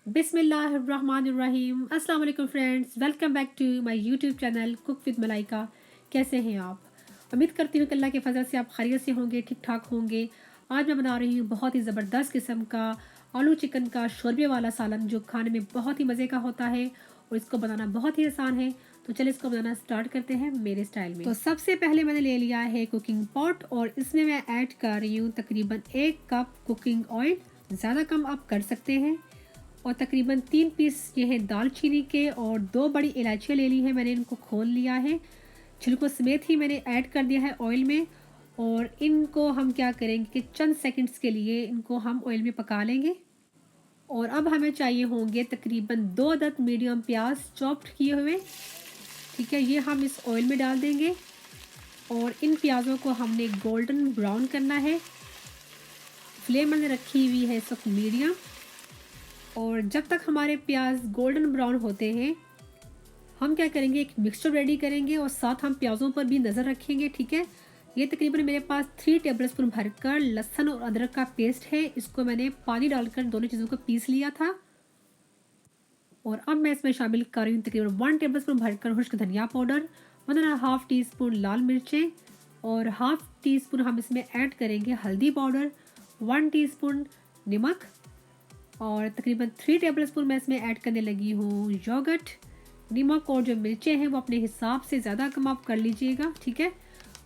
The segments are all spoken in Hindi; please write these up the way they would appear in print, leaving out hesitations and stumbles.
बिस्मिल्लाहिर्रहमानिर्रहीम। अस्सलाम वालेकुम friends, welcome back to my YouTube channel cook with Malaika. कैसे हैं आप? उम्मीद करती हूँ कि अल्लाह के फजल से आप खैरियत से होंगे, ठीक ठाक होंगे। आज मैं बना रही हूँ बहुत ही ज़बरदस्त किस्म का आलू चिकन का शोरबे वाला सालन, जो खाने में बहुत ही मज़े का होता है और इसको बनाना बहुत ही आसान है। तो चलिए इसको बनाना स्टार्ट करते हैं मेरे स्टाइल में। तो सबसे पहले मैंने ले लिया है कुकिंग पॉट और इसमें मैं ऐड कर रही हूँ तकरीबन 1 कप कुकिंग ऑयल। ज़्यादा कम आप कर सकते हैं। और तकरीबन 3 पीस ये है दालचीनी के और 2 बड़ी इलायचियाँ ले ली है मैंने, इनको खोल लिया है। छिलकों समेत ही मैंने ऐड कर दिया है ऑयल में। और इनको हम क्या करेंगे कि चंद सेकंड्स के लिए इनको हम ऑयल में पका लेंगे। और अब हमें चाहिए होंगे तकरीबन 2 अदद मीडियम प्याज चॉप्ड किए हुए। ठीक है, ये हम इस ऑयल में डाल देंगे और इन प्याज़ों को हमने गोल्डन ब्राउन करना है। फ्लेम मैंने रखी हुई है इस वक्त मीडियम। और जब तक हमारे प्याज गोल्डन ब्राउन होते हैं, हम क्या करेंगे, एक मिक्सचर रेडी करेंगे और साथ हम प्याज़ों पर भी नज़र रखेंगे। ठीक है, ये तकरीबन मेरे पास 3 टेबलस्पून भरकर लहसुन और अदरक का पेस्ट है। इसको मैंने पानी डालकर दोनों चीज़ों को पीस लिया था। और अब मैं इसमें शामिल कर रही हूँ तकरीबन 1 टेबलस्पून भरकर खुश्क धनिया पाउडर, 1.5 टीस्पून लाल मिर्चें और हाफ टी स्पून हम इसमें ऐड करेंगे हल्दी पाउडर, 1 टीस्पून नमक और तकरीबन 3 टेबलस्पून मैं इसमें ऐड करने लगी हूँ योगर्ट। नमक और जो मिर्चें हैं वो अपने हिसाब से ज़्यादा कम आप कर लीजिएगा। ठीक है,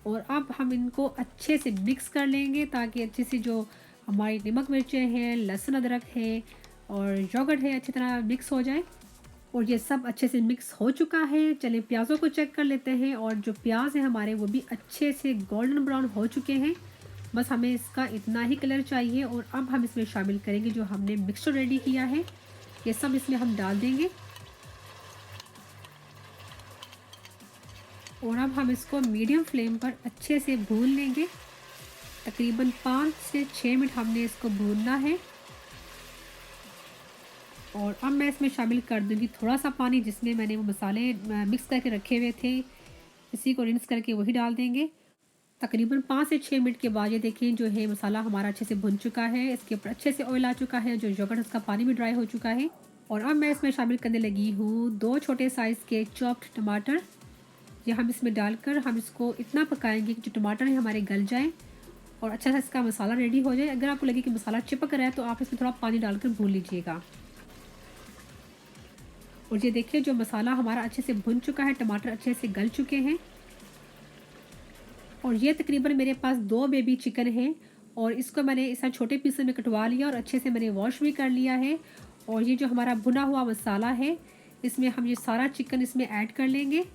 और अब हम इनको अच्छे से मिक्स कर लेंगे ताकि अच्छे से जो हमारी नमक मिर्चें हैं, लहसुन अदरक है और योगर्ट है अच्छी तरह मिक्स हो जाए। और ये सब अच्छे से मिक्स हो चुका है। चलिए प्याज़ों को चेक कर लेते हैं। और जो प्याज हैं हमारे वो भी अच्छे से गोल्डन ब्राउन हो चुके हैं। बस हमें इसका इतना ही कलर चाहिए। और अब हम इसमें शामिल करेंगे जो हमने मिक्सचर रेडी किया है, ये सब इसमें हम डाल देंगे। और अब हम इसको मीडियम फ्लेम पर अच्छे से भून लेंगे। तकरीबन 5 से 6 मिनट हमने इसको भूनना है। और अब मैं इसमें शामिल कर दूंगी थोड़ा सा पानी, जिसमें मैंने वो मसाले मिक्स करके रखे हुए थे, इसी को रिंस करके वही डाल देंगे। तकरीबन 5 से 6 मिनट के बाद ये देखें जो है मसाला हमारा अच्छे से भुन चुका है, इसके ऊपर अच्छे से ऑयल आ चुका है, जो योगर्ट उसका पानी भी ड्राई हो चुका है। और अब मैं इसमें शामिल करने लगी हूँ 2 छोटे साइज़ के चॉप्ड टमाटर। ये हम इसमें डालकर हम इसको इतना पकाएंगे कि जो टमाटर है हमारे गल जाएँ और अच्छा सा इसका मसाला रेडी हो जाए। अगर आपको लगे कि मसाला चिपक रहा है तो आप इसमें थोड़ा पानी डालकर भून लीजिएगा। और ये देखिए जो मसाला हमारा अच्छे से भुन चुका है, टमाटर अच्छे से गल चुके हैं। और ये तकरीबन मेरे पास 2 बेबी चिकन हैं और इसको मैंने इस छोटे पीस में कटवा लिया और अच्छे से मैंने वॉश भी कर लिया है। और ये जो हमारा भुना हुआ मसाला है, इसमें हम ये सारा चिकन इसमें ऐड कर लेंगे।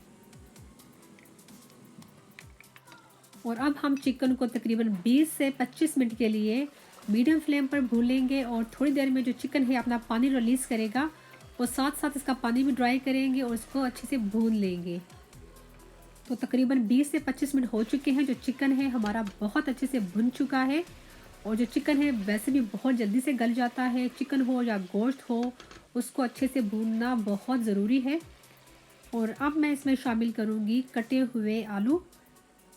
और अब हम चिकन को तकरीबन 20 से 25 मिनट के लिए मीडियम फ्लेम पर भून लेंगे। और थोड़ी देर में जो चिकन है अपना पानी रिलीज़ करेगा और साथ साथ इसका पानी भी ड्राई करेंगे और इसको अच्छे से भून लेंगे। तो तकरीबन 20 से 25 मिनट हो चुके हैं। जो चिकन है हमारा बहुत अच्छे से भुन चुका है। और जो चिकन है वैसे भी बहुत जल्दी से गल जाता है, चिकन हो या गोश्त हो, उसको अच्छे से भूनना बहुत ज़रूरी है। और अब मैं इसमें शामिल करूँगी कटे हुए आलू।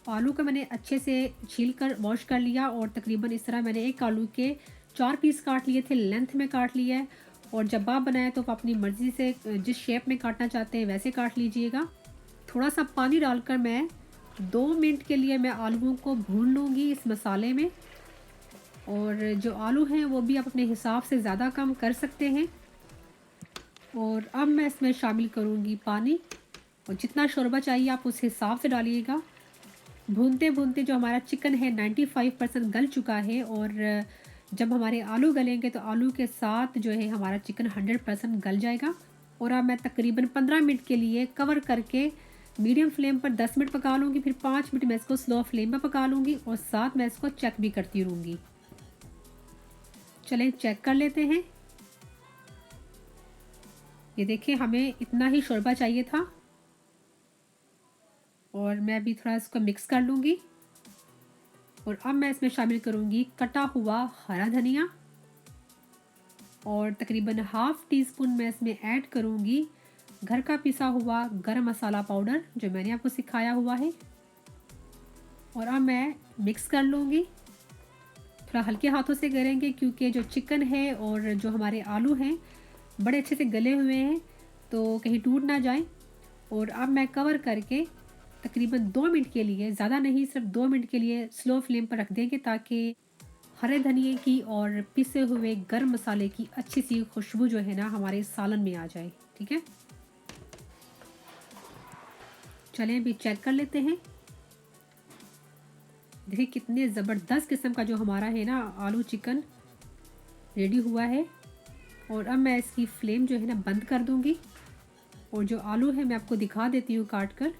आलू को मैंने अच्छे से छील कर वॉश कर लिया और तकरीबन इस तरह मैंने एक आलू के 4 पीस काट लिए थे, लेंथ में काट लिया है। और जब आप बनाएं तो आप अपनी मर्ज़ी से जिस शेप में काटना चाहते हैं वैसे काट लीजिएगा। थोड़ा सा पानी डालकर मैं 2 मिनट के लिए मैं आलूओं को भून लूँगी इस मसाले में। और जो आलू हैं वो भी आप अपने हिसाब से ज़्यादा कम कर सकते हैं। और अब मैं इसमें शामिल करूँगी पानी, और जितना शोरबा चाहिए आप उस हिसाब से डालिएगा। भूनते भूनते जो हमारा चिकन है 95% गल चुका है। और जब हमारे आलू गलेंगे तो आलू के साथ जो है हमारा चिकन 100% गल जाएगा। और अब मैं तकरीबन 15 मिनट के लिए कवर करके मीडियम फ्लेम पर 10 मिनट पका लूँगी। फिर 5 मिनट मैं इसको स्लो फ्लेम पर पका लूँगी और साथ मैं इसको चेक भी करती रहूँगी। चलें चेक कर लेते हैं। ये देखिए हमें इतना ही शोरबा चाहिए था। और मैं अभी थोड़ा इसको मिक्स कर लूँगी। और अब मैं इसमें शामिल करूँगी कटा हुआ हरा धनिया और तकरीबन हाफ टी स्पून मैं इसमें ऐड करूँगी घर का पिसा हुआ गरम मसाला पाउडर, जो मैंने आपको सिखाया हुआ है। और अब मैं मिक्स कर लूँगी। थोड़ा हल्के हाथों से करेंगे क्योंकि जो चिकन है और जो हमारे आलू हैं बड़े अच्छे से गले हुए हैं, तो कहीं टूट ना जाए। और अब मैं कवर करके तकरीबन 2 मिनट के लिए, ज़्यादा नहीं, सिर्फ 2 मिनट के लिए स्लो फ्लेम पर रख देंगे, ताकि हरे धनिए की और पिसे हुए गरम मसाले की अच्छी सी खुशबू जो है ना हमारे सालन में आ जाए। ठीक है, चलें अभी चेक कर लेते हैं। देखिए कितने ज़बरदस्त किस्म का जो हमारा है ना आलू चिकन रेडी हुआ है। और अब मैं इसकी फ्लेम जो है ना बंद कर दूंगी, और जो आलू है मैं आपको दिखा देती हूँ काट कर।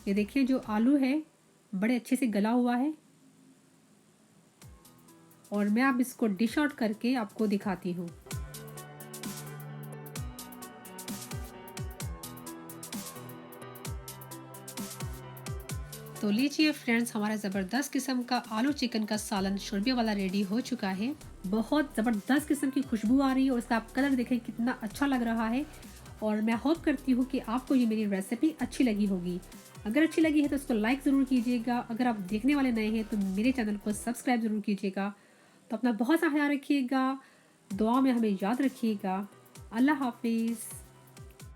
ये देखिए जो आलू है बड़े अच्छे से गला हुआ है, और मैं अब इसको डिश आउट करके आपको दिखाती हूँ। तो लीजिए फ्रेंड्स, हमारा ज़बरदस्त किस्म का आलू चिकन का सालन शोरबे वाला रेडी हो चुका है। बहुत ज़बरदस्त किस्म की खुशबू आ रही है, और इसका आप कलर देखें कितना अच्छा लग रहा है। और मैं होप करती हूँ कि आपको ये मेरी रेसिपी अच्छी लगी होगी। अगर अच्छी लगी है तो उसको लाइक ज़रूर कीजिएगा। अगर आप देखने वाले नए हैं तो मेरे चैनल को सब्सक्राइब ज़रूर कीजिएगा। तो अपना बहुत सा ख्याल रखिएगा, दुआ में हमें याद रखिएगा। अल्लाह हाफिज़।